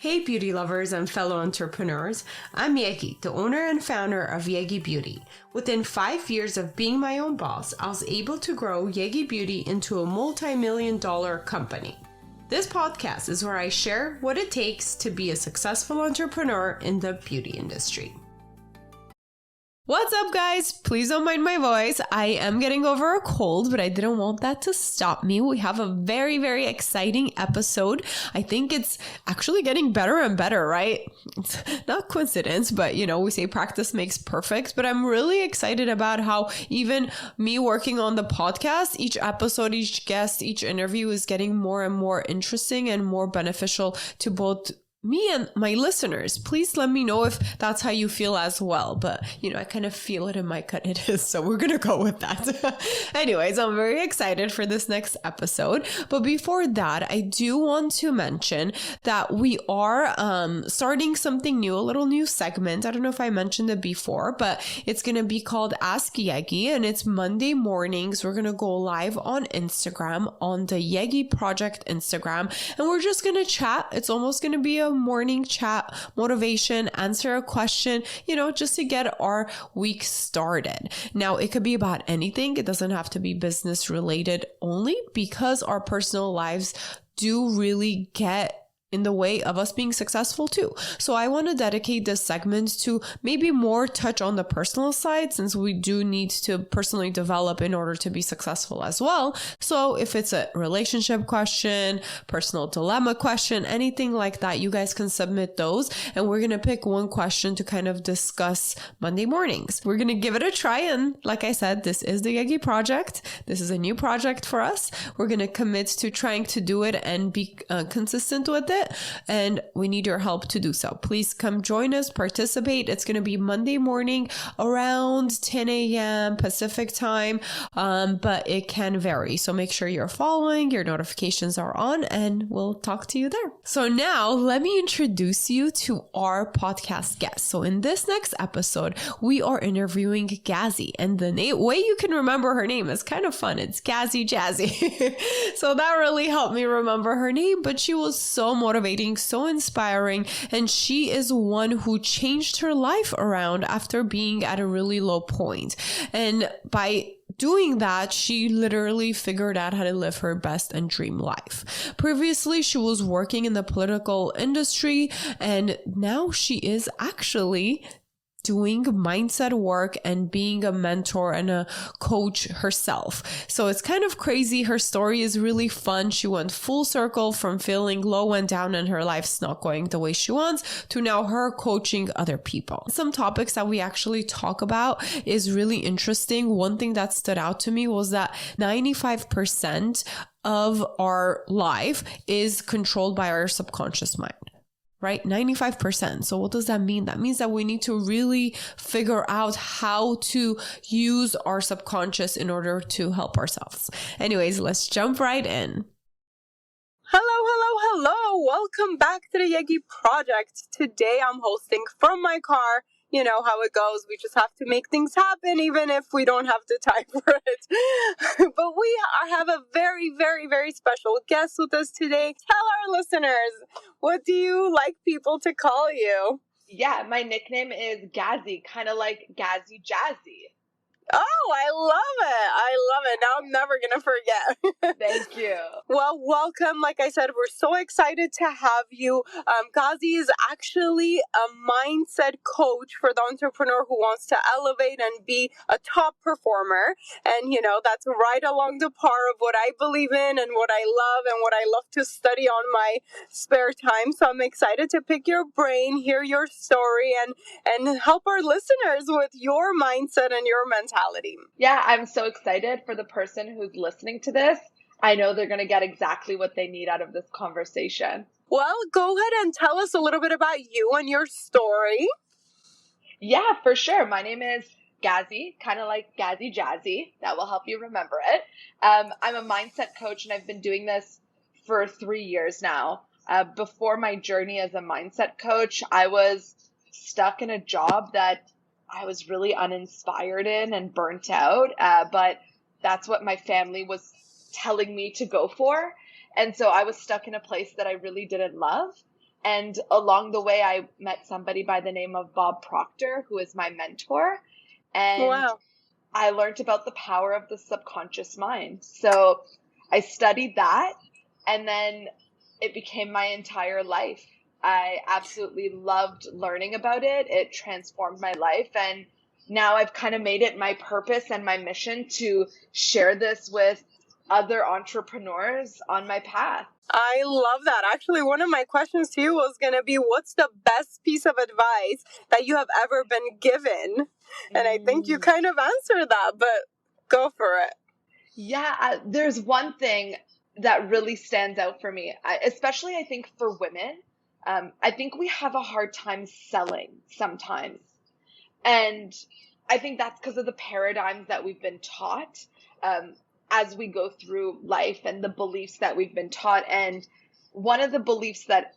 Hey beauty lovers and fellow entrepreneurs, I'm Yegi, the owner and founder of Yegi Beauty. Within 5 years of being my own boss, I was able to grow Yegi Beauty into a multi-million-dollar company. This podcast is where I share what it takes to be a successful entrepreneur in the beauty industry. What's up, guys? Please don't mind my voice. I am getting over a cold, but I didn't want that to stop me. We have a very, very exciting episode. I think it's actually getting better and better, right? It's not coincidence, but we say practice makes perfect. But I'm really excited about how even me working on the podcast, each episode, each guest, each interview is getting more and more interesting and more beneficial to both me and my listeners. Please let me know if that's how you feel as well. But, I kind of feel it in my gut. It is. So we're going to go with that. Anyways, I'm very excited for this next episode. But before that, I do want to mention that we are starting something new, a little new segment. I don't know if I mentioned it before, but it's going to be called Ask Yegi. And it's Monday mornings. We're going to go live on Instagram, on the Yegi Project Instagram. And we're just going to chat. It's almost going to be a morning chat, motivation, answer a question, just to get our week started. Now, it could be about anything. It doesn't have to be business related only, because our personal lives do really get in the way of us being successful too. So I want to dedicate this segment to maybe more touch on the personal side, since we do need to personally develop in order to be successful as well. So if it's a relationship question, personal dilemma question, anything like that, you guys can submit those, and we're going to pick one question to kind of discuss Monday mornings. We're going to give it a try. And like I said, this is the Yegi project. This is a new project for us. We're going to commit to trying to do it and be consistent with it. And we need your help to do so. Please come join us, participate. It's going to be Monday morning around 10 a.m. Pacific time, but it can vary. So make sure you're following, your notifications are on, and we'll talk to you there. So now let me introduce you to our podcast guest. So in this next episode, we are interviewing Gazzy, and the way you can remember her name is kind of fun. It's Gazzy Jazzy. So that really helped me remember her name, but she was so motivating, so inspiring, and she is one who changed her life around after being at a really low point. And by doing that, she literally figured out how to live her best and dream life. Previously, she was working in the political industry, and now she is actually doing mindset work and being a mentor and a coach herself. So it's kind of crazy. Her story is really fun. She went full circle from feeling low and down and her life's not going the way she wants to now her coaching other people. Some topics that we actually talk about is really interesting. One thing that stood out to me was that 95% of our life is controlled by our subconscious mind. Right? 95%. So what does that mean? That means that we need to really figure out how to use our subconscious in order to help ourselves. Anyways, let's jump right in. Hello. Welcome back to the Yegi Project. Today I'm hosting from my car. You know how it goes. We just have to make things happen, even if we don't have the time for it. But I have a very, very, very special guest with us today. Tell our listeners, what do you like people to call you? Yeah, my nickname is Gazzy, kind of like Gazzy Jazzy. Oh, I love it. Now I'm never going to forget. Thank you. Well, welcome. Like I said, we're so excited to have you. Gazzy is actually a mindset coach for the entrepreneur who wants to elevate and be a top performer. And, that's right along the par of what I believe in and what I love and what I love to study on my spare time. So I'm excited to pick your brain, hear your story, and help our listeners with your mindset and your mentality. Yeah, I'm so excited for the person who's listening to this. I know they're going to get exactly what they need out of this conversation. Well, go ahead and tell us a little bit about you and your story. Yeah, for sure. My name is Gazzy, kind of like Gazzy Jazzy. That will help you remember it. I'm a mindset coach, and I've been doing this for 3 years now. Before my journey as a mindset coach, I was stuck in a job that I was really uninspired in and burnt out, but that's what my family was telling me to go for. And so I was stuck in a place that I really didn't love. And along the way, I met somebody by the name of Bob Proctor, who is my mentor. And Wow. I learned about the power of the subconscious mind. So I studied that, and then it became my entire life. I absolutely loved learning about it. It transformed my life. And now I've kind of made it my purpose and my mission to share this with other entrepreneurs on my path. I love that. Actually, one of my questions to you was going to be, what's the best piece of advice that you have ever been given? And I think you Mm. kind of answered that, but go for it. Yeah, there's one thing that really stands out for me, especially I think for women. I think we have a hard time selling sometimes. And I think that's because of the paradigms that we've been taught um, as we go through life and the beliefs that we've been taught. And one of the beliefs that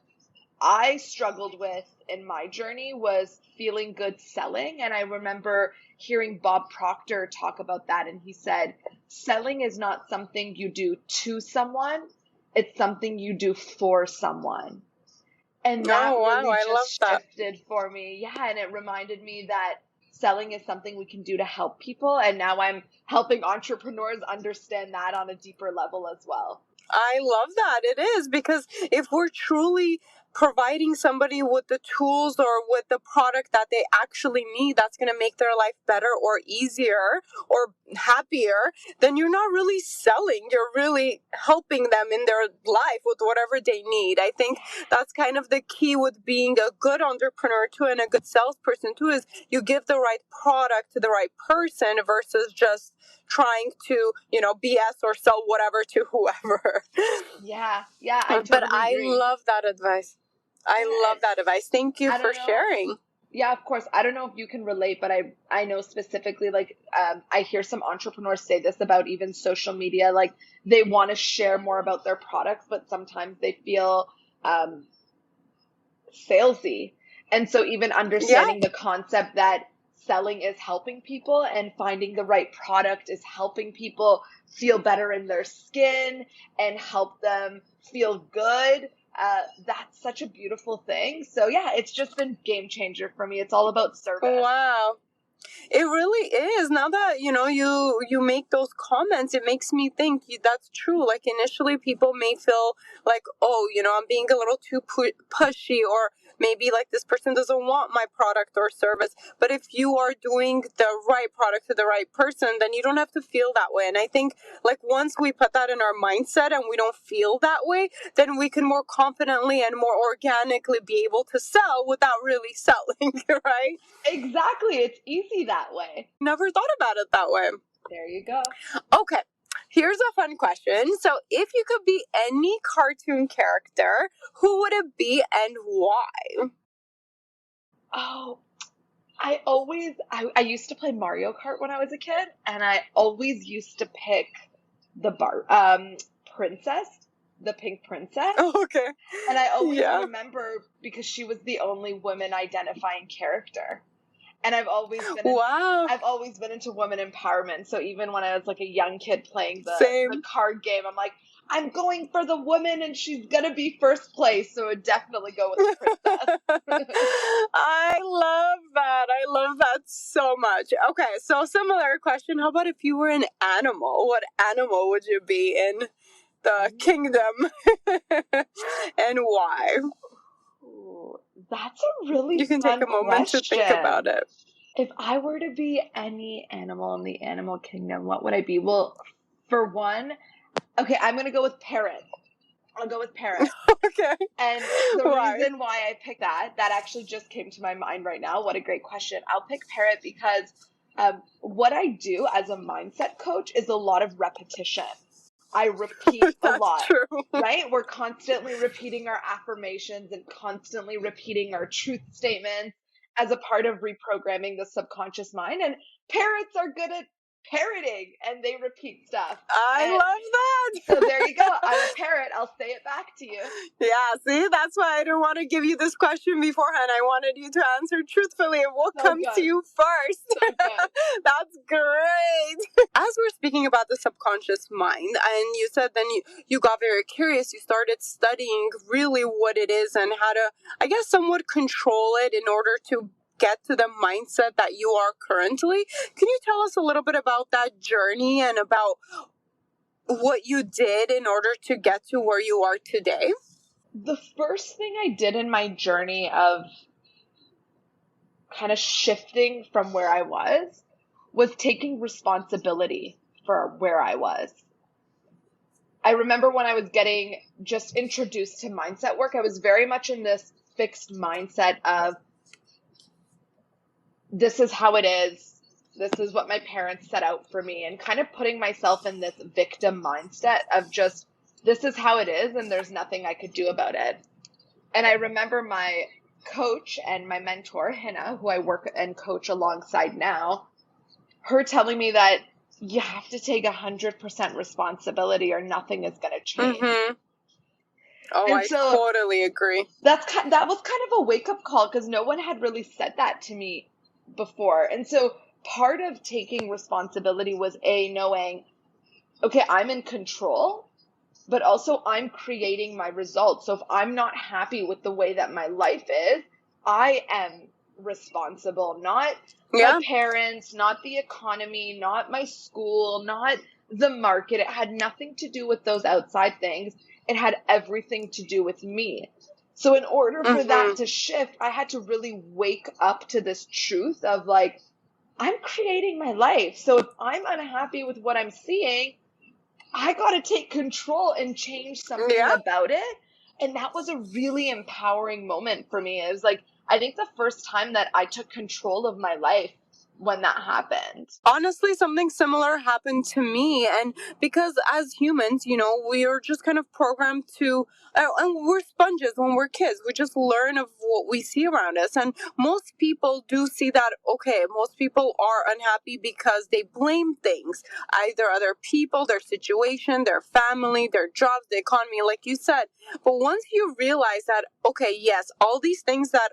I struggled with in my journey was feeling good selling. And I remember hearing Bob Proctor talk about that. And he said, selling is not something you do to someone, it's something you do for someone. And that Oh, wow. really I love just that. shifted for me. Yeah. And it reminded me that selling is something we can do to help people. And now I'm helping entrepreneurs understand that on a deeper level as well. I love that. It is, because if we're truly providing somebody with the tools or with the product that they actually need, that's going to make their life better or easier or happier, then you're not really selling. You're really helping them in their life with whatever they need. I think that's kind of the key with being a good entrepreneur too, and a good salesperson too, is you give the right product to the right person versus just trying to, BS or sell whatever to whoever. Yeah. Yeah. I But totally I agree. love that advice. I Yeah. love that advice. Thank you I for don't know. sharing. Yeah, of course. I don't know if you can relate, but I know specifically, like, I hear some entrepreneurs say this about even social media. Like, they want to share more about their products, but sometimes they feel um, salesy. And so even Yeah. understanding the concept that selling is helping people and finding the right product is helping people feel better in their skin and help them feel good. That's such a beautiful thing. So yeah, it's just been game changer for me. It's all about service. Wow. It really is. Now that you make those comments, it makes me think that's true. Like, initially, people may feel like, oh, I'm being a little too pushy, or maybe like this person doesn't want my product or service. But if you are doing the right product to the right person, then you don't have to feel that way. And I think, like, once we put that in our mindset and we don't feel that way, then we can more confidently and more organically be able to sell without really selling, right? Exactly. It's easy that way. Never thought about it that way. There you go. Okay, here's a fun question. So, if you could be any cartoon character, who would it be and why? Oh, I used to play Mario Kart when I was a kid, and I always used to pick the princess, the pink princess. Oh, okay. And I always Yeah. remember because she was the only woman identifying character. And Wow. I've always been into women empowerment. So even when I was like a young kid playing the Same. card game, I'm like, I'm going for the woman and she's gonna be first place. So I would definitely go with the princess. I love that. I love that so much. Okay, so similar question. How about if you were an animal? What animal would you be in the kingdom? And why? Ooh, that's a really You can take fun a moment to think about question. it. If I were to be any animal in the animal kingdom, what would I be? Well, for one, okay, I'm gonna go with parrot. I'll go with parrot. Okay. And the Why? reason why I picked that actually just came to my mind right now. What a great question. I'll pick parrot because what I do as a mindset coach is a lot of repetition. I repeat a That's lot, true. right? We're constantly repeating our affirmations and constantly repeating our truth statements as a part of reprogramming the subconscious mind. And parrots are good at parroting and they repeat stuff. I And love that. so there you go. I'm a parrot. I'll say it back to you. Yeah, see, that's why I didn't want to give you this question beforehand. I wanted you to answer truthfully of what So comes to good. you first. So good. That's great. As we're speaking about the subconscious mind, and you said then you got very curious, you started studying really what it is and how to, I guess, somewhat control it in order to get to the mindset that you are currently. Can you tell us a little bit about that journey and about what you did in order to get to where you are today? The first thing I did in my journey of kind of shifting from where I was taking responsibility for where I was. I remember when I was getting just introduced to mindset work, I was very much in this fixed mindset of this is how it is. This is what my parents set out for me, and kind of putting myself in this victim mindset of just, this is how it is, and there's nothing I could do about it. And I remember my coach and my mentor, Hina, who I work and coach alongside now, her telling me that you have to take 100% responsibility or nothing is going to change. Mm-hmm. Oh, And I so totally agree. that was kind of a wake-up call because no one had really said that to me before. And so part of taking responsibility was knowing, okay, I'm in control, but also I'm creating my results. So if I'm not happy with the way that my life is, I am responsible, not my parents, not the economy, not my school, not the market. It had nothing to do with those outside things. It had everything to do with me. So in order for that to shift, I had to really wake up to this truth of like, I'm creating my life. So if I'm unhappy with what I'm seeing, I got to take control and change something about it. And that was a really empowering moment for me. It was like, I think the first time that I took control of my life when that happened. Honestly, something similar happened to me. And because as humans, we are just kind of programmed to, and we're sponges when we're kids. We just learn of what we see around us. And most people do see that, okay, most people are unhappy because they blame things, either other people, their situation, their family, their jobs, the economy, like you said. But once you realize that, okay, yes, all these things that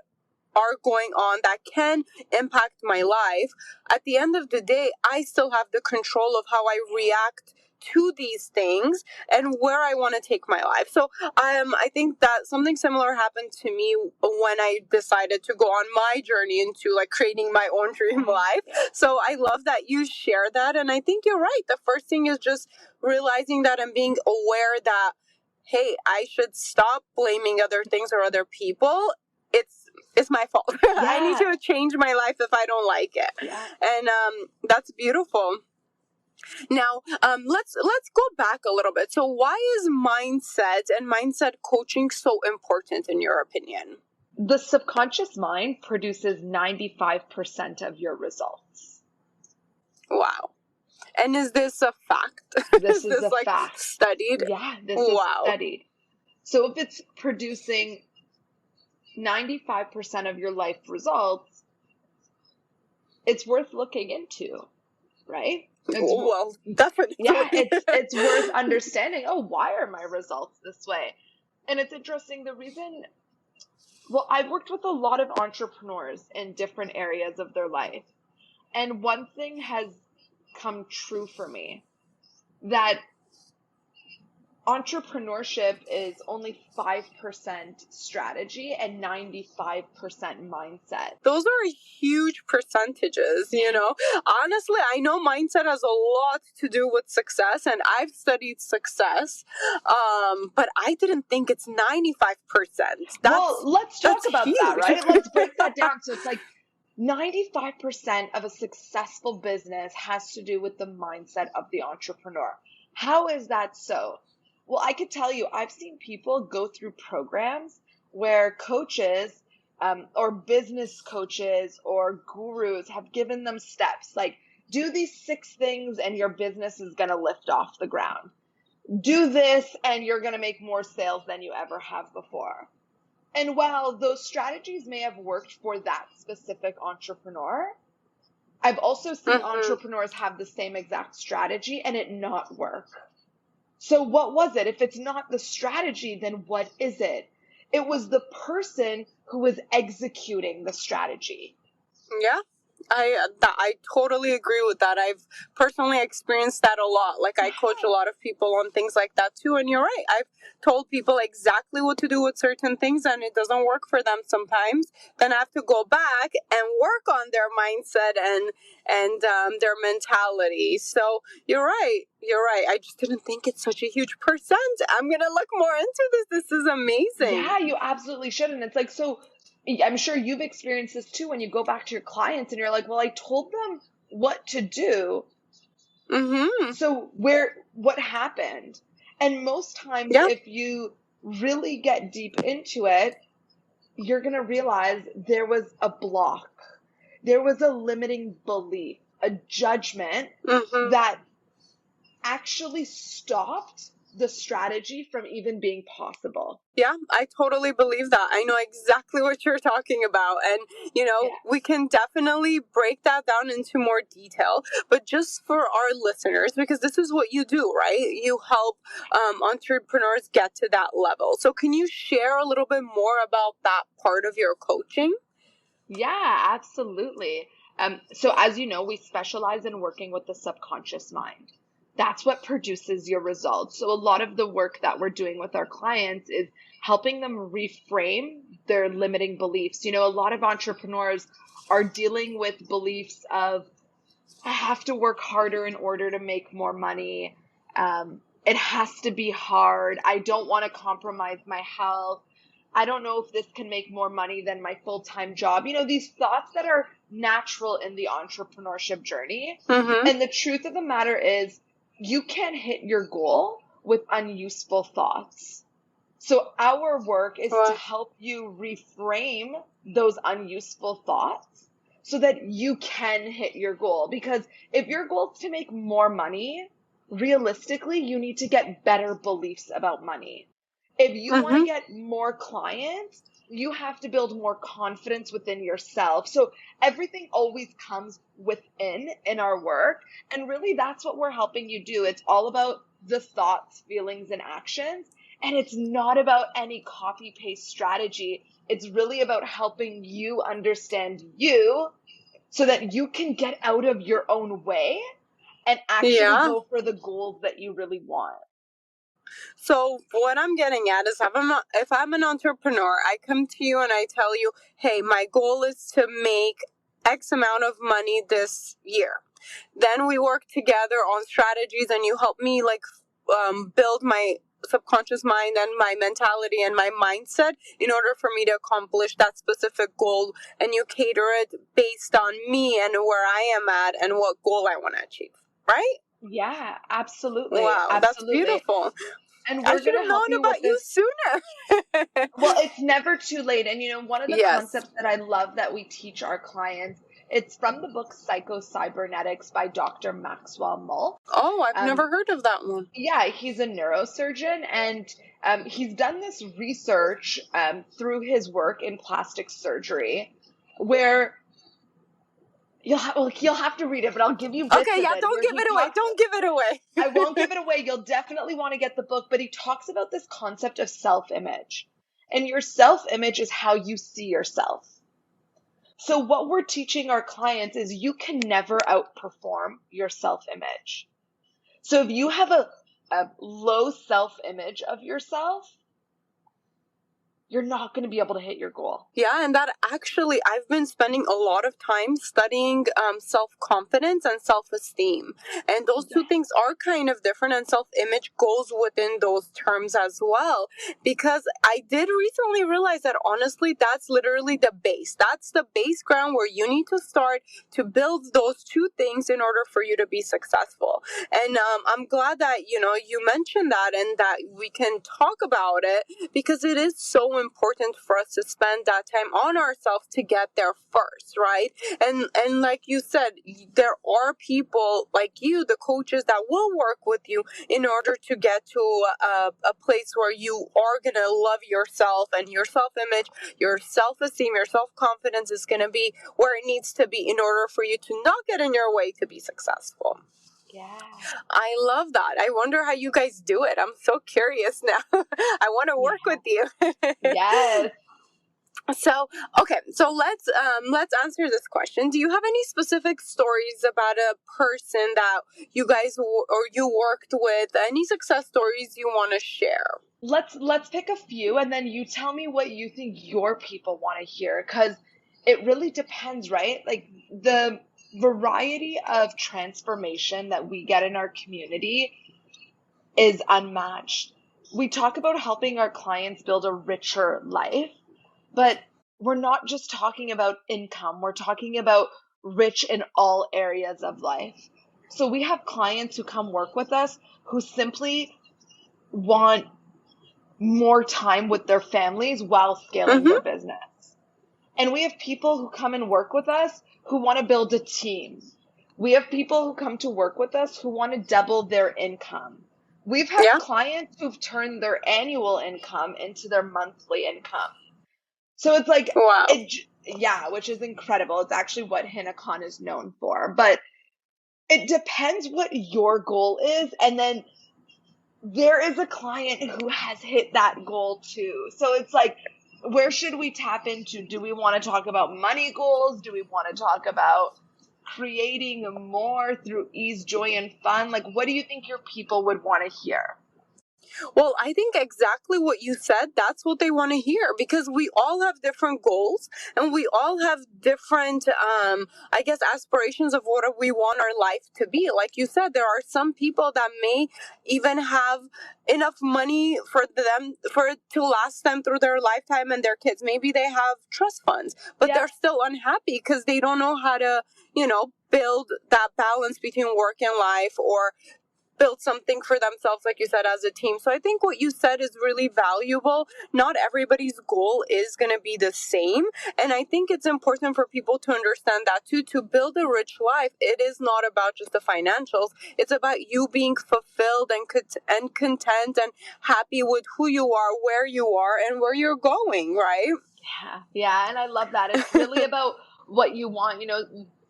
are going on that can impact my life, at the end of the day, I still have the control of how I react to these things and where I want to take my life. So I think that something similar happened to me when I decided to go on my journey into like creating my own dream life. So I love that you share that. And I think you're right. The first thing is just realizing that and being aware that, hey, I should stop blaming other things or other people. It's my fault. I need to change my life if I don't like it. And that's beautiful. Now, let's go back a little bit. So why is mindset and mindset coaching so important in your opinion? The subconscious mind produces 95% of your results. Wow. And is this a fact? This is a like fact. Studied? Yeah, this is studied. So if it's producing 95% of your life results, it's worth looking into, right? Well, definitely. Yeah, it's worth understanding, why are my results this way? And it's interesting, I've worked with a lot of entrepreneurs in different areas of their life. And one thing has come true for me, that entrepreneurship is only 5% strategy and 95% mindset. Those are huge percentages, Honestly, I know mindset has a lot to do with success, and I've studied success, but I didn't think it's 95%. Let's talk about huge. that, right? Let's break that down. So it's like 95% of a successful business has to do with the mindset of the entrepreneur. How is that so? Well, I could tell you, I've seen people go through programs where coaches or business coaches or gurus have given them steps like, do these 6 things and your business is going to lift off the ground. Do this and you're going to make more sales than you ever have before. And while those strategies may have worked for that specific entrepreneur, I've also seen entrepreneurs have the same exact strategy and it not work. So what was it? If it's not the strategy, then what is it? It was the person who was executing the strategy. Yeah. I totally agree with that. I've personally experienced that a lot. Like, I coach a lot of people on things like that too. And you're right. I've told people exactly what to do with certain things, and it doesn't work for them sometimes. Then I have to go back and work on their mindset and their mentality. So you're right. You're right. I just didn't think it's such a huge percent. I'm gonna look more into this. This is amazing. Yeah, you absolutely should. And it's like, so I'm sure you've experienced this too when you go back to your clients and you're like, well, I told them what to do. So what happened? And most times, if you really get deep into it, you're going to realize there was a block. There was a limiting belief, a judgment that actually stopped the strategy from even being possible. Yeah, I totally believe that. I know exactly what you're talking about. And, we can definitely break that down into more detail. But just for our listeners, because this is what you do, right? You help entrepreneurs get to that level. So can you share a little bit more about that part of your coaching? Yeah, absolutely. So as you know, we specialize in working with the subconscious mind. That's what produces your results. So a lot of the work that we're doing with our clients is helping them reframe their limiting beliefs. A lot of entrepreneurs are dealing with beliefs of, I have to work harder in order to make more money. It has to be hard. I don't want to compromise my health. I don't know if this can make more money than my full-time job. These thoughts that are natural in the entrepreneurship journey. And the truth of the matter is, you can't hit your goal with unuseful thoughts. So our work is to help you reframe those unuseful thoughts so that you can hit your goal. Because if your goal is to make more money, realistically, you need to get better beliefs about money. If you want to get more clients, you have to build more confidence within yourself. So everything always comes within in our work. And really, that's what we're helping you do. It's all about the thoughts, feelings, and actions. And it's not about any copy paste strategy. It's really about helping you understand you so that you can get out of your own way and actually go for the goals that you really want. So what I'm getting at is, if I'm an entrepreneur, I come to you and I tell you, hey, my goal is to make X amount of money this year. Then we work together on strategies and you help me build my subconscious mind and my mentality and my mindset in order for me to accomplish that specific goal, and you cater it based on me and where I am at and what goal I want to achieve, right? Yeah, absolutely. Wow, absolutely. That's beautiful. And we're going to help you about you sooner. Well, it's never too late. And one of the concepts that I love that we teach our clients, it's from the book Psycho-Cybernetics by Dr. Maxwell Maltz. Oh, I've never heard of that one. Yeah, he's a neurosurgeon, and he's done this research through his work in plastic surgery, where you'll have to read it, but I'll give you bits of it. Don't give it away. Don't give it away. I won't give it away. You'll definitely want to get the book, but he talks about this concept of self-image. And your self-image is how you see yourself. So what we're teaching our clients is you can never outperform your self-image. So if you have a low self-image of yourself, you're not going to be able to hit your goal. Yeah, and that actually, I've been spending a lot of time studying self-confidence and self-esteem. And those two things are kind of different, and self-image goes within those terms as well. Because I did recently realize that, honestly, that's literally the base. That's the base ground where you need to start to build those two things in order for you to be successful. And I'm glad that, you mentioned that and that we can talk about it, because it is so so important for us to spend that time on ourselves to get there first, right? And like you said, there are people like you, the coaches, that will work with you in order to get to a place where you are going to love yourself, and your self-image, your self-esteem, your self-confidence is going to be where it needs to be in order for you to not get in your way to be successful. Yeah. I love that. I wonder how you guys do it. I'm so curious now. I want to work with you. Yes. So, okay, so let's answer this question. Do you have any specific stories about a person that you guys or you worked with? Any success stories you want to share? Let's pick a few, and then you tell me what you think your people want to hear, because it really depends, right? Like, the variety of transformation that we get in our community is unmatched. We talk about helping our clients build a richer life, but we're not just talking about income. We're talking about rich in all areas of life. So we have clients who come work with us who simply want more time with their families while scaling their business. And we have people who come and work with us who want to build a team. We have people who come to work with us who want to double their income. We've had clients who've turned their annual income into their monthly income. So it's like, wow. Which is incredible. It's actually what Hina Khan is known for. But it depends what your goal is. And then there is a client who has hit that goal too. So it's like, where should we tap into? Do we want to talk about money goals? Do we want to talk about creating more through ease, joy, and fun? Like, what do you think your people would want to hear? Well, I think exactly what you said, that's what they want to hear, because we all have different goals and we all have different, I guess, aspirations of what we want our life to be. Like you said, there are some people that may even have enough money for it to last them through their lifetime and their kids. Maybe they have trust funds, but they're still unhappy because they don't know how to, build that balance between work and life, or build something for themselves, like you said, as a team. So I think what you said is really valuable. Not everybody's goal is going to be the same. And I think it's important for people to understand that too. To build a rich life, it is not about just the financials. It's about you being fulfilled and content and happy with who you are, where you are, and where you're going, right? Yeah. And I love that. It's really about what you want,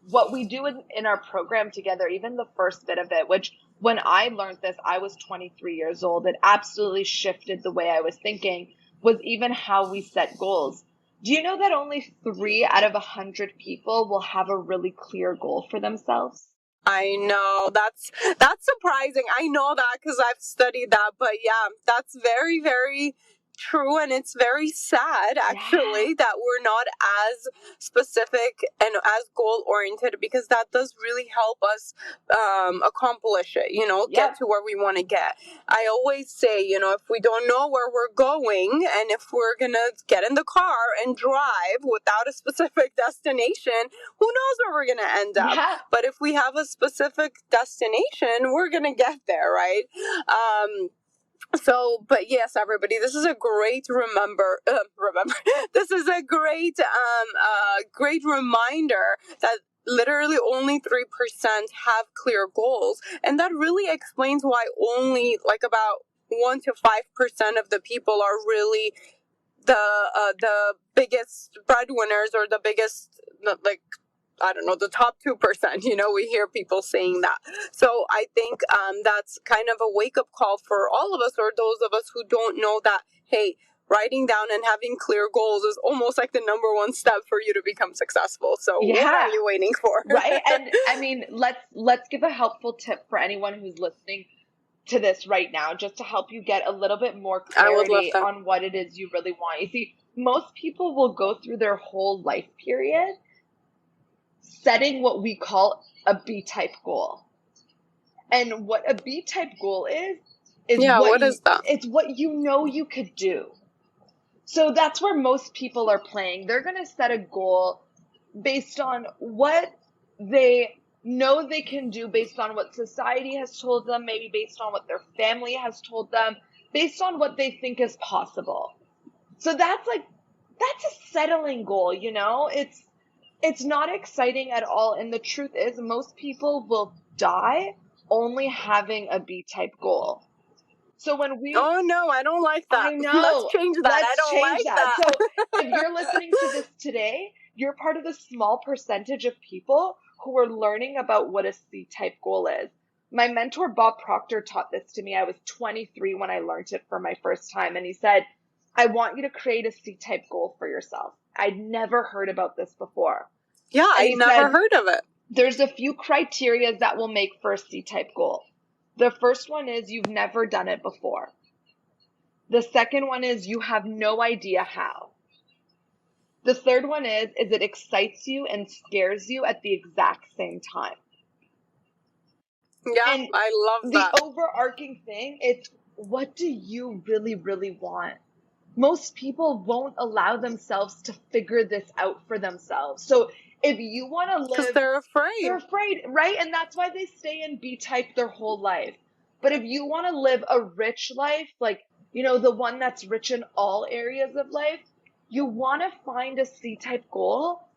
what we do in our program together, even the first bit of it, which when I learned this, I was 23 years old. It absolutely shifted the way I was thinking, was even how we set goals. Do you know that only 3 out of 100 people will have a really clear goal for themselves? I know, that's surprising. I know that because I've studied that, but yeah, that's very, very true, and it's very sad actually that we're not as specific and as goal oriented, because that does really help us accomplish it, get to where we want to get. I always say, if we don't know where we're going, and if we're gonna get in the car and drive without a specific destination, who knows where we're gonna end up. But if we have a specific destination, we're gonna get there, right? But yes, everybody, this is a great remember. This is a great, great reminder that literally only 3% have clear goals, and that really explains why only like about 1 to 5% of the people are really the biggest breadwinners, or the biggest, like, I don't know, the top 2%, we hear people saying that. So I think that's kind of a wake-up call for all of us, or those of us who don't know that, hey, writing down and having clear goals is almost like the number one step for you to become successful. So what are you waiting for? Right. And I mean, let's give a helpful tip for anyone who's listening to this right now, just to help you get a little bit more clarity on what it is you really want. You see, most people will go through their whole life period setting what we call a B-type goal. And what a B-type goal is what is that? It's what you could do. So that's where most people are playing. They're going to set a goal based on what they know they can do, based on what society has told them, maybe based on what their family has told them, based on what they think is possible. So that's a settling goal, you know? It's not exciting at all. And the truth is, most people will die only having a B-type goal. So Oh no, I don't like that. I Let's know, change that. I let's don't change like that. that. So if you're listening to this today, you're part of the small percentage of people who are learning about what a C-type goal is. My mentor, Bob Proctor, taught this to me. I was 23 when I learned it for my first time. And he said, I want you to create a C-type goal for yourself. I'd never heard about this before. Yeah, And I he never said, heard of it. there's a few criteria that will make for a C-type goal. The first one is you've never done it before. The second one is you have no idea how. The third one is it excites you and scares you at the exact same time. Yeah, And I love the that. overarching thing is, what do you really, really want? Most people won't allow themselves to figure this out for themselves. So if you want to Because live, they're afraid. they're afraid, right? And that's why they stay in B-type their whole life. But if you want to live a rich life, like, you know, the one that's rich in all areas of life, you want to find a C-type goal,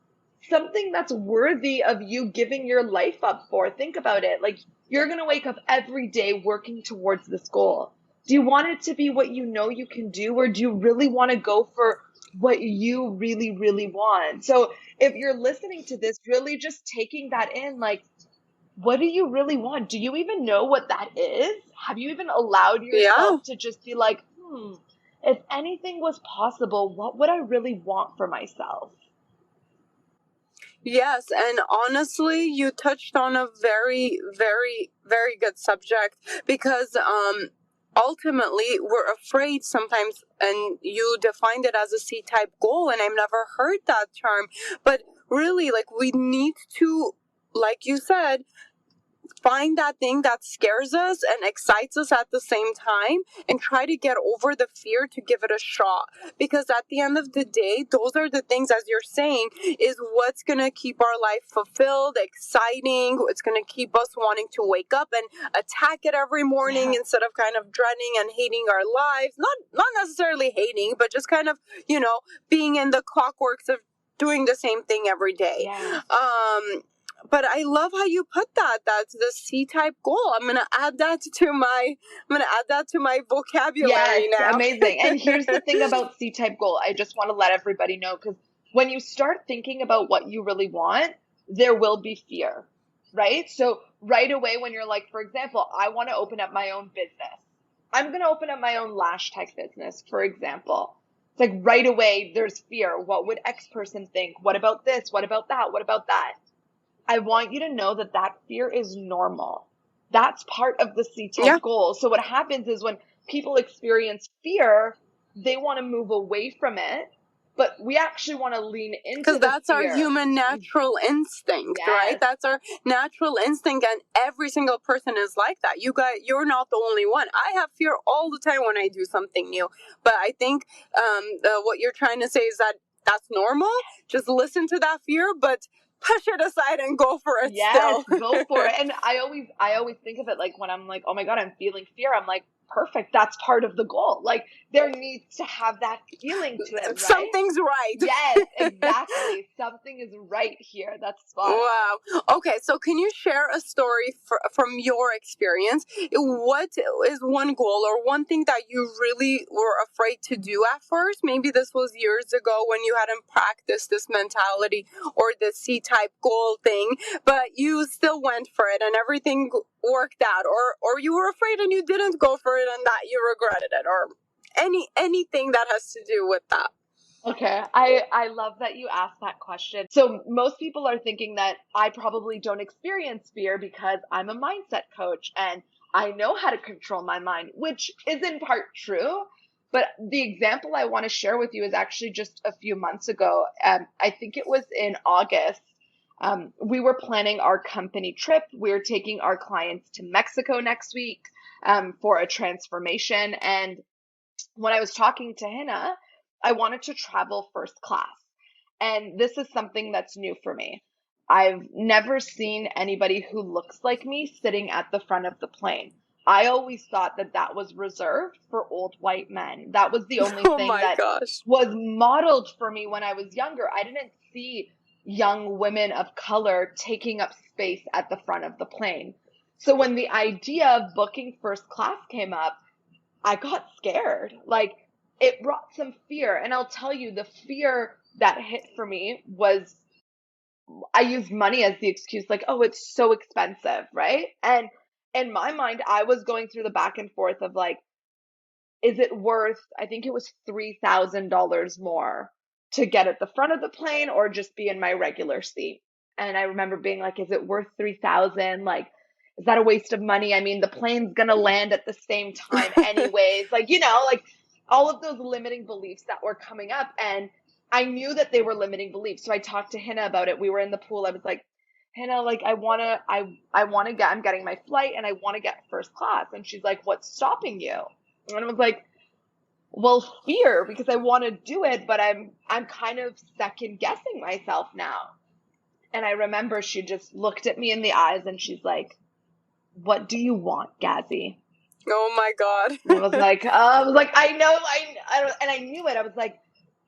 something that's worthy of you giving your life up for. Think about it. Like, you're going to wake up every day working towards this goal. Do you want it to be what you know you can do, or do you really want to go for what you really, really want? So if you're listening to this, really just taking that in, like, what do you really want? Do you even know what that is? Have you even allowed Yeah. yourself to just be like, if anything was possible, what would I really want for myself? Yes, and honestly, you touched on a very, very, very good subject because ultimately we're afraid sometimes, and you defined it as a C-type goal, and I've never heard that term, but really, like, we need to, like you said, find that thing that scares us and excites us at the same time and try to get over the fear to give it a shot, because at the end of the day, those are the things, as you're saying, is what's going to keep our life fulfilled, exciting. It's going to keep us wanting to wake up and attack it every morning, instead of kind of dreading and hating our lives. Not necessarily hating, but just kind of, being in the clockworks of doing the same thing every day. Yeah. But I love how you put that. That's the C-type goal. I'm gonna add that to my vocabulary now. Amazing. And here's the thing about C-type goal. I just want to let everybody know, because when you start thinking about what you really want, there will be fear, right? So right away when you're like, for example, I want to open up my own business. I'm going to open up my own lash tech business, for example. It's like right away there's fear. What would X person think? What about this? What about that? What about that? I want you to know that that fear is normal. That's part of the C-type goal. So what happens is when people experience fear, they want to move away from it, but we actually want to lean into the fear. Because that's our human natural instinct, right? That's our natural instinct, and every single person is like that. You're not the only one. I have fear all the time when I do something new, but I think what you're trying to say is that that's normal. Just listen to that fear, but push it aside and go for it. Yes, still. go for it. And I always think of it like, when I'm like, oh my God, I'm feeling fear, I'm like, perfect. That's part of the goal. Like, there needs to have that feeling to it, right? Something's right. Yes, exactly. Something is right here. That's spot on. Wow. Okay, so can you share a story from your experience? What is one goal or one thing that you really were afraid to do at first? Maybe this was years ago when you hadn't practiced this mentality or the C-type goal thing, but you still went for it and everything worked out, or you were afraid and you didn't go for it and that you regretted it, or anything that has to do with that. Okay, I love that you asked that question. So most people are thinking that I probably don't experience fear because I'm a mindset coach and I know how to control my mind, which is in part true. But the example I want to share with you is actually just a few months ago. I think it was in August. We were planning our company trip. We were taking our clients to Mexico next week for a transformation. And when I was talking to Hina, I wanted to travel first class. And this is something that's new for me. I've never seen anybody who looks like me sitting at the front of the plane. I always thought that that was reserved for old white men. That was the only Oh thing my that gosh. was modeled for me when I was younger. I didn't see young women of color taking up space at the front of the plane. So when the idea of booking first class came up, I got scared. Like, it brought some fear. And I'll tell you, the fear that hit for me was I used money as the excuse, like, oh, it's so expensive, right? And in my mind, I was going through the back and forth of like, is it worth, I think it was $3,000 more to get at the front of the plane or just be in my regular seat? And I remember being like, is it worth 3,000? Like, is that a waste of money? I mean, the plane's gonna land at the same time anyways. Like, like all of those limiting beliefs that were coming up. And I knew that they were limiting beliefs. So I talked to Hina about it. We were in the pool. I was like, Hina, like I'm getting my flight and I want to get first class. And she's like, what's stopping you? And I was like, well, fear, because I want to do it, but I'm kind of second guessing myself now. And I remember she just looked at me in the eyes and she's like, what do you want, Gazzy? Oh my God. And I was like, I know, and I knew it. I was like,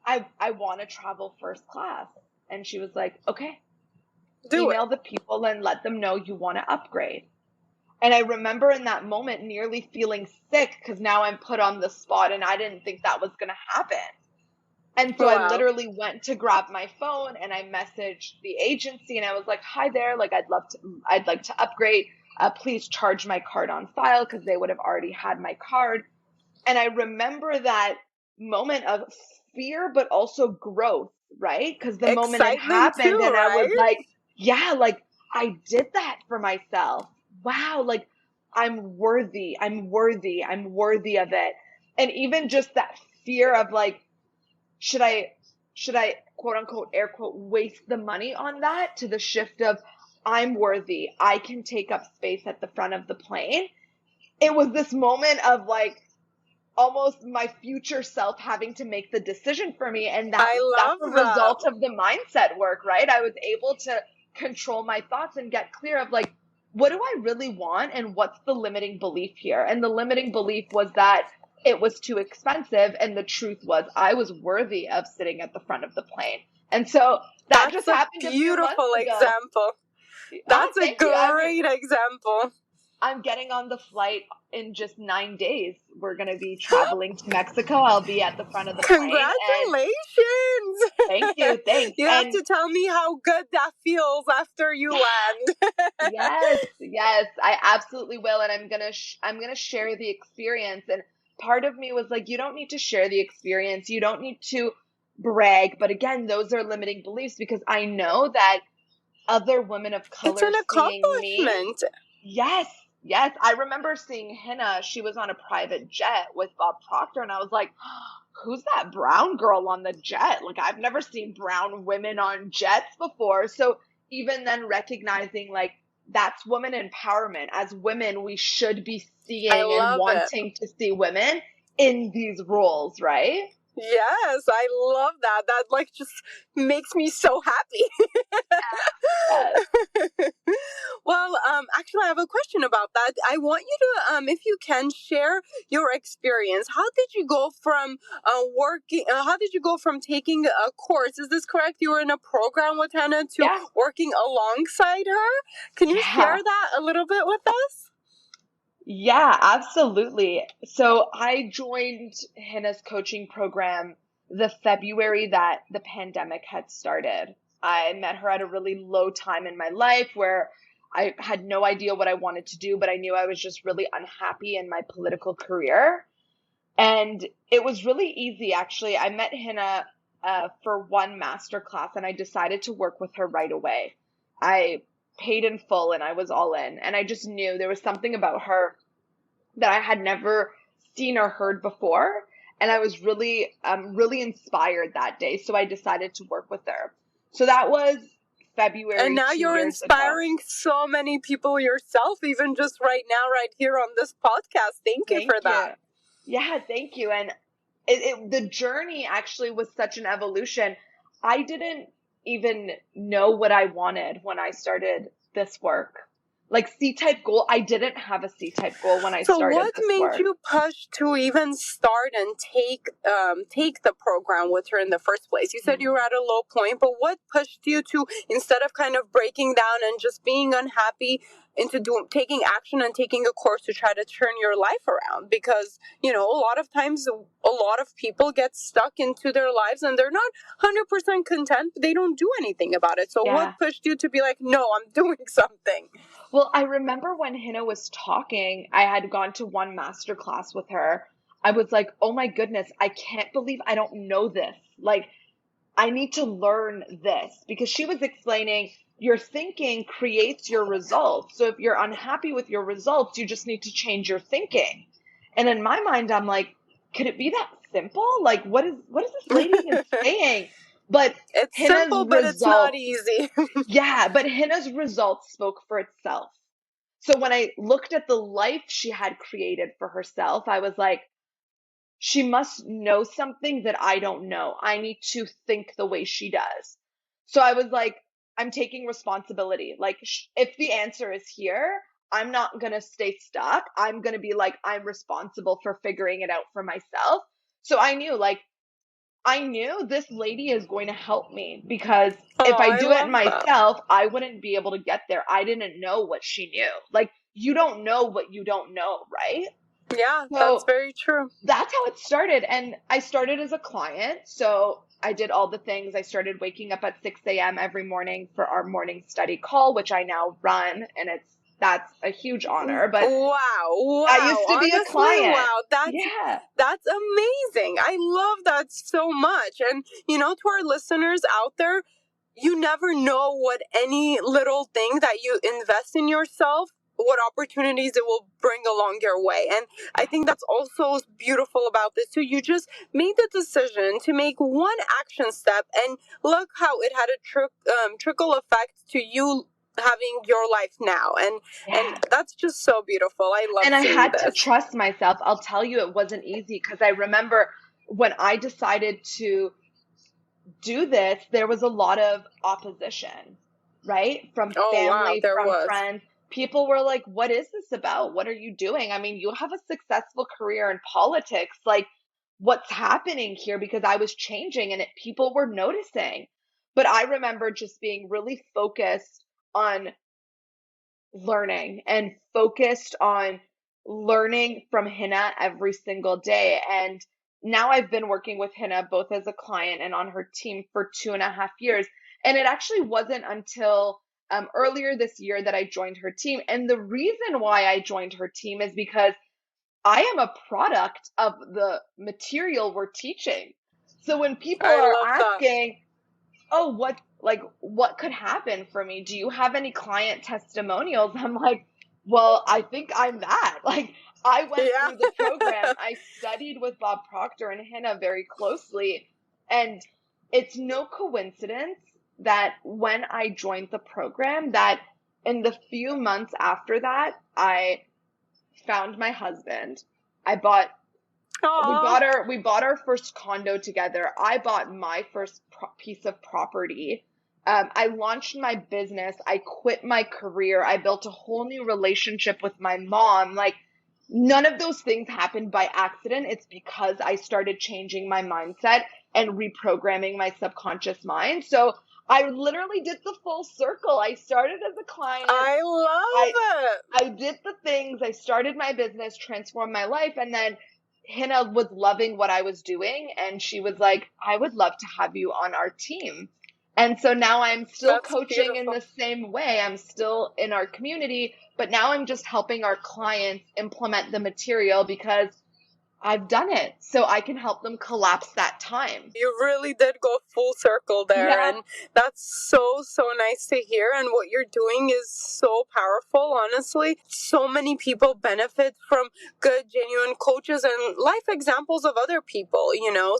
I want to travel first class. And she was like, okay, Do it. email the people and let them know you want to upgrade. And I remember in that moment nearly feeling sick because now I'm put on the spot and I didn't think that was going to happen. And so I Wow. literally went to grab my phone and I messaged the agency and I was like, hi there, like I'd like to upgrade. Please charge my card on file because they would have already had my card. And I remember that moment of fear, but also growth, right? Because the moment it Excitement happened too, and I was right? like, yeah, like I did that for myself. Wow, like I'm worthy. I'm worthy. I'm worthy of it. And even just that fear of like, should I quote unquote, air quote, waste the money on that to the shift of I'm worthy. I can take up space at the front of the plane. It was this moment of like, almost my future self having to make the decision for me. And that's I that's love a that. result of the mindset work, right? I was able to control my thoughts and get clear of like, what do I really want and what's the limiting belief here? And the limiting belief was that it was too expensive, and the truth was I was worthy of sitting at the front of the plane. And so that That's just a happened a few months beautiful ago. example. That's a Thank you. I mean, great example. I'm getting on the flight in just 9 days. We're going to be traveling to Mexico. I'll be at the front of the plane. And Congratulations! thank you. Thanks. You have And to tell me how good that feels after you land. yes, I absolutely will. And I'm going to share the experience. And part of me was like, you don't need to share the experience. You don't need to brag. But again, those are limiting beliefs because I know that other women of It's color an seeing me. accomplishment. Yes, yes. I remember seeing Hina. She was on a private jet with Bob Proctor, and I was like, who's that brown girl on the jet? Like, I've never seen brown women on jets before. So even then recognizing like that's woman empowerment. As women, we should be I seeing and love it. wanting to see women in these roles, right? Yes, I love that. That like just makes me so happy. Yes. Well, actually, I have a question about that. I want you to, if you can, share your experience. How did you go from working? How did you go from taking a course? Is this correct? You were in a program with Hannah to Yeah. working alongside her. Can you share Yeah. that a little bit with us? Yeah, absolutely. So I joined Hannah's coaching program the February that the pandemic had started. I met her at a really low time in my life where I had no idea what I wanted to do, but I knew I was just really unhappy in my political career. And it was really easy, actually. I met Hannah for one master class and I decided to work with her right away. I paid in full and I was all in. And I just knew there was something about her that I had never seen or heard before. And I was really inspired that day. So I decided to work with her. So that was And February now 2 you're years ago. inspiring so many people yourself, even just right now, right here on this podcast. Thank you Thank for you. that. Yeah, thank you. And the journey actually was such an evolution. I didn't even know what I wanted when I started this work. like C-type goal. I didn't have a C-type goal when I So started what this made work. you push to even start and take the program with her in the first place? You said you were at a low point, but what pushed you to, instead of kind of breaking down and just being unhappy, into taking action and taking a course to try to turn your life around? Because, a lot of times a lot of people get stuck into their lives and they're not 100% content, but they don't do anything about it. So what Yeah. pushed you to be like, no, I'm doing something? Well, I remember when Hina was talking, I had gone to one master class with her. I was like, oh my goodness, I can't believe I don't know this. Like, I need to learn this, because she was explaining your thinking creates your results. So if you're unhappy with your results, you just need to change your thinking. And in my mind, I'm like, could it be that simple? Like, what is this lady even saying? But It's Hina's simple, but it's not results, easy. yeah, but Hina's results spoke for itself. So when I looked at the life she had created for herself, I was like, she must know something that I don't know. I need to think the way she does. So I was like, I'm taking responsibility. Like, if the answer is here, I'm not going to stay stuck. I'm going to be like, I'm responsible for figuring it out for myself. So I knew this lady is going to help me, because if Oh, I I do it love that. myself, I wouldn't be able to get there. I didn't know what she knew. Like, you don't know what you don't know, right? Yeah, that's So very true. that's how it started. And I started as a client. So I did all the things. I started waking up at 6 a.m. every morning for our morning study call, which I now run. And that's a huge honor. But Wow, I used to be a honestly, client. wow, Yeah. that's amazing. I love that so much. And to our listeners out there, you never know what any little thing that you invest in yourself, what opportunities it will bring along your way. And I think that's also beautiful about this too. You just made the decision to make one action step, and look how it had a trickle effect to you having your life now. And Yeah. that's just so beautiful. I love And I seeing had to this. trust myself. I'll tell you, it wasn't easy, because I remember when I decided to do this, there was a lot of opposition, right? From Oh wow, family, there from was. friends. People were like, what is this about? What are you doing? I mean, you have a successful career in politics. Like, what's happening here? Because I was changing, and people were noticing. But I remember just being really focused on learning and focused on learning from Hina every single day. And now I've been working with Hina both as a client and on her team for 2.5 years. And it actually wasn't until earlier this year that I joined her team. And the reason why I joined her team is because I am a product of the material we're teaching. So when people I are love that. asking, oh, what could happen for me? Do you have any client testimonials? I'm like, well, I think I'm that. Like, I went through the program. Yeah. I studied with Bob Proctor and Hina very closely. And it's no coincidence that when I joined the program, that in the few months after that, I found my husband. I bought we Aw. bought our first condo together. I bought my first piece of property. I launched my business. I quit my career. I built a whole new relationship with my mom. Like, none of those things happened by accident. It's because I started changing my mindset and reprogramming my subconscious mind. So I literally did the full circle. I started as a client. I I love it. I did the things. I started my business, transformed my life, and then Hina was loving what I was doing, and she was like, I would love to have you on our team. And so now I'm still That's coaching in beautiful. the same way. I'm still in our community, but now I'm just helping our clients implement the material, because I've done it. So I can help them collapse that time. You really did go full circle there, Yeah. and that's so nice to hear. And what you're doing is so powerful, honestly. So many people benefit from good, genuine coaches and life examples of other people.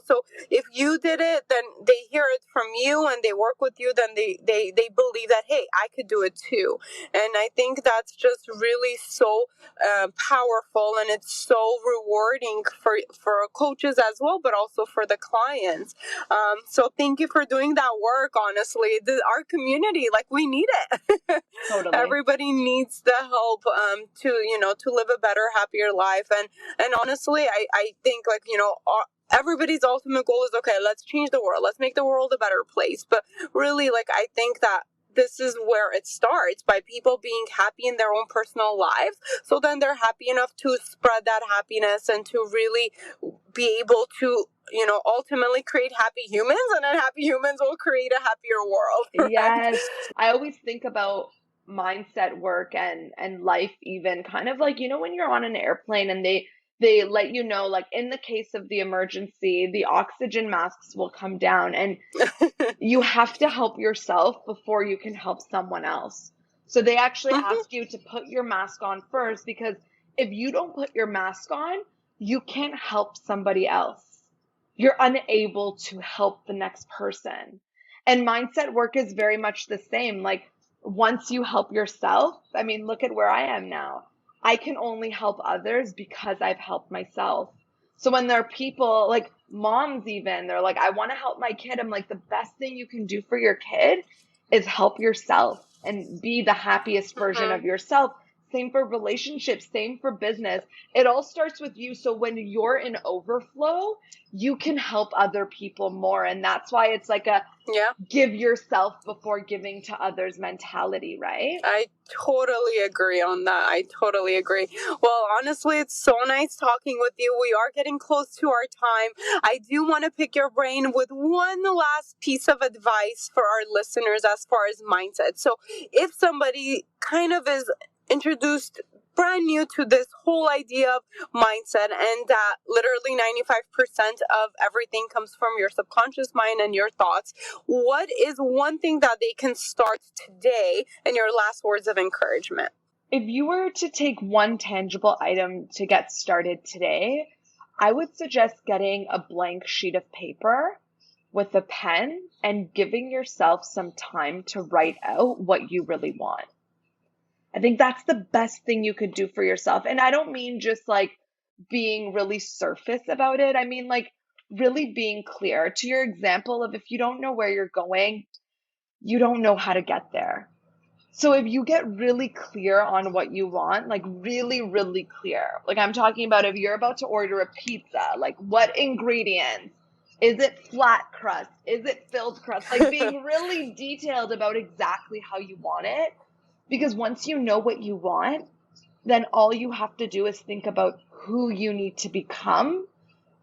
So if you did it, then they hear it from you and they work with you, then they believe that, hey, I could do it too. And I think that's just really so powerful, and it's so rewarding for coaches as well, but also for the clients. So thank you for doing that work. Honestly, our community, like, we need it. Totally. Everybody needs the help to live a better, happier life. And honestly, I think, like, everybody's ultimate goal is, okay, let's change the world. Let's make the world a better place. But really, like, I think that this is where it starts, by people being happy in their own personal lives. So then they're happy enough to spread that happiness and to really be able to, ultimately create happy humans, and then happy humans will create a happier world. Right? Yes. I always think about mindset work and life, even kind of like, when you're on an airplane and they let you know, like, in the case of the emergency, the oxygen masks will come down, and you have to help yourself before you can help someone else. So they actually ask you to put your mask on first, because if you don't put your mask on, you can't help somebody else. You're unable to help the next person. And mindset work is very much the same. Like, once you help yourself, I mean, look at where I am now. I can only help others because I've helped myself. So when there are people, like moms even, they're like, I want to help my kid. I'm like, the best thing you can do for your kid is help yourself and be the happiest version of yourself. Same for relationships, same for business. It all starts with you. So when you're in overflow, you can help other people more. And that's why it's like a give yourself before giving to others mentality, right? I totally agree on that. I totally agree. Well, honestly, it's so nice talking with you. We are getting close to our time. I do want to pick your brain with one last piece of advice for our listeners as far as mindset. So if somebody kind of is introduced brand new to this whole idea of mindset, and that literally 95% of everything comes from your subconscious mind and your thoughts, what is one thing that they can start today, and your last words of encouragement? If you were to take one tangible item to get started today, I would suggest getting a blank sheet of paper with a pen and giving yourself some time to write out what you really want. I think that's the best thing you could do for yourself. And I don't mean just like being really surface about it. I mean, like, really being clear. To your example of, if you don't know where you're going, you don't know how to get there. So if you get really clear on what you want, like really, really clear, like I'm talking about, if you're about to order a pizza, like, what ingredients? Is it flat crust? Is it filled crust? Like, being really detailed about exactly how you want it. Because once you know what you want, then all you have to do is think about who you need to become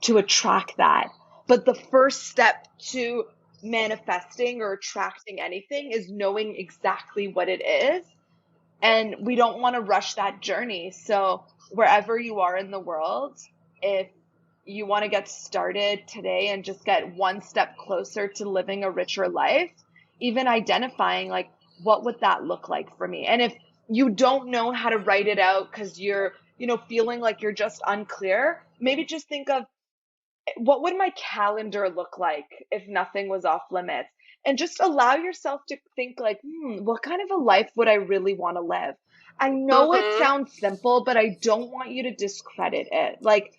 to attract that. But the first step to manifesting or attracting anything is knowing exactly what it is. And we don't want to rush that journey. So wherever you are in the world, if you want to get started today and just get one step closer to living a richer life, even identifying, like, what would that look like for me? And if you don't know how to write it out because you're, feeling like you're just unclear, maybe just think of, what would my calendar look like if nothing was off limits? And just allow yourself to think, like, what kind of a life would I really want to live? I know it sounds simple, but I don't want you to discredit it. Like,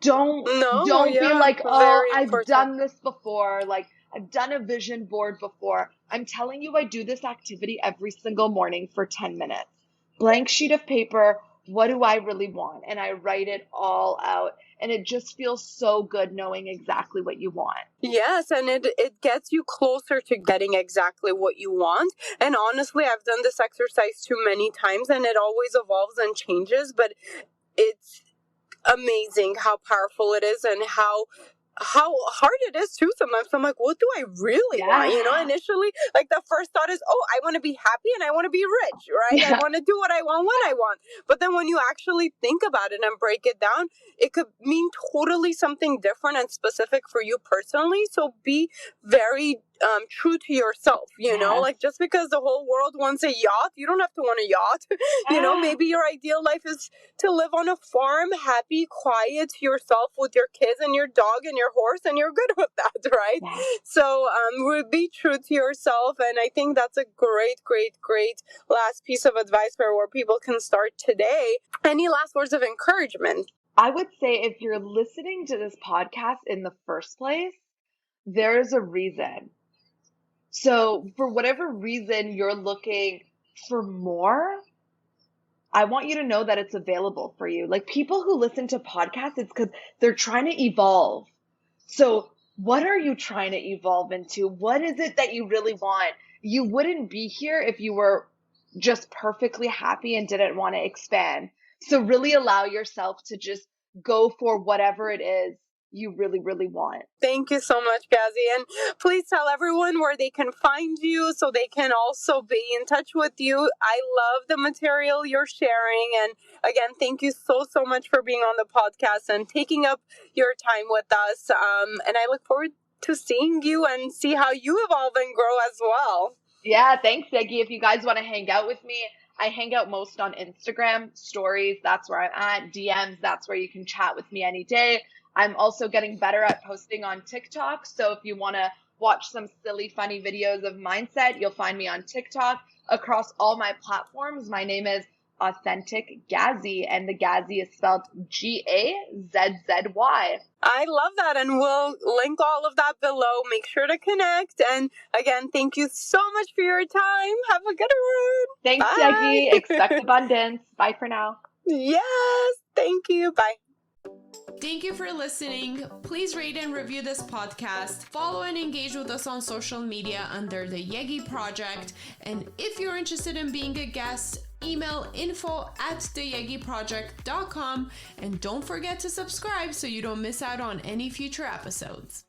don't be like, oh, I've done this before. Like, I've done a vision board before. I'm telling you, I do this activity every single morning for 10 minutes. Blank sheet of paper. What do I really want? And I write it all out. And it just feels so good knowing exactly what you want. Yes, and it gets you closer to getting exactly what you want. And honestly, I've done this exercise too many times, and it always evolves and changes, but it's amazing how powerful it is, and how hard it is too sometimes. I'm like, what do I really want? Initially, like, the first thought is, oh, I want to be happy and I want to be rich, right? I want to do what I want when I want. But then when you actually think about it and break it down, it could mean totally something different and specific for you personally. So be very true to yourself, like, just because the whole world wants a yacht, you don't have to want a yacht. Maybe your ideal life is to live on a farm, happy, quiet, to yourself with your kids and your dog and your horse, and you're good with that, right? So be true to yourself. And I think that's a great last piece of advice for where people can start today. Any last words of encouragement? I would say if you're listening to this podcast in the first place, there's a reason. So for whatever reason you're looking for more, I want you to know that it's available for you. Like people who listen to podcasts, it's because they're trying to evolve. So what are you trying to evolve into? What is it that you really want? You wouldn't be here if you were just perfectly happy and didn't want to expand. So really allow yourself to just go for whatever it is you really, really want. Thank you so much, Gazzy. And please tell everyone where they can find you so they can also be in touch with you. I love the material you're sharing. And again, thank you so much for being on the podcast and taking up your time with us. And I look forward to seeing you and see how you evolve and grow as well. Yeah, thanks, Yegi. If you guys want to hang out with me, I hang out most on Instagram stories. That's where I'm at. DMs, that's where you can chat with me any day. I'm also getting better at posting on TikTok. So if you want to watch some silly, funny videos of mindset, you'll find me on TikTok. Across all my platforms, my name is Authentic Gazzy, and the Gazzy is spelled Gazzy. I love that, and we'll link all of that below. Make sure to connect. And again, thank you so much for your time. Have a good one. Thanks, Bye. Yegi. Expect abundance. Bye for now. Yes, thank you. Bye. Thank you for listening. Please rate and review this podcast. Follow and engage with us on social media under the Yegi Project. And if you're interested in being a guest, email info@theyegiproject.com. And don't forget to subscribe so you don't miss out on any future episodes.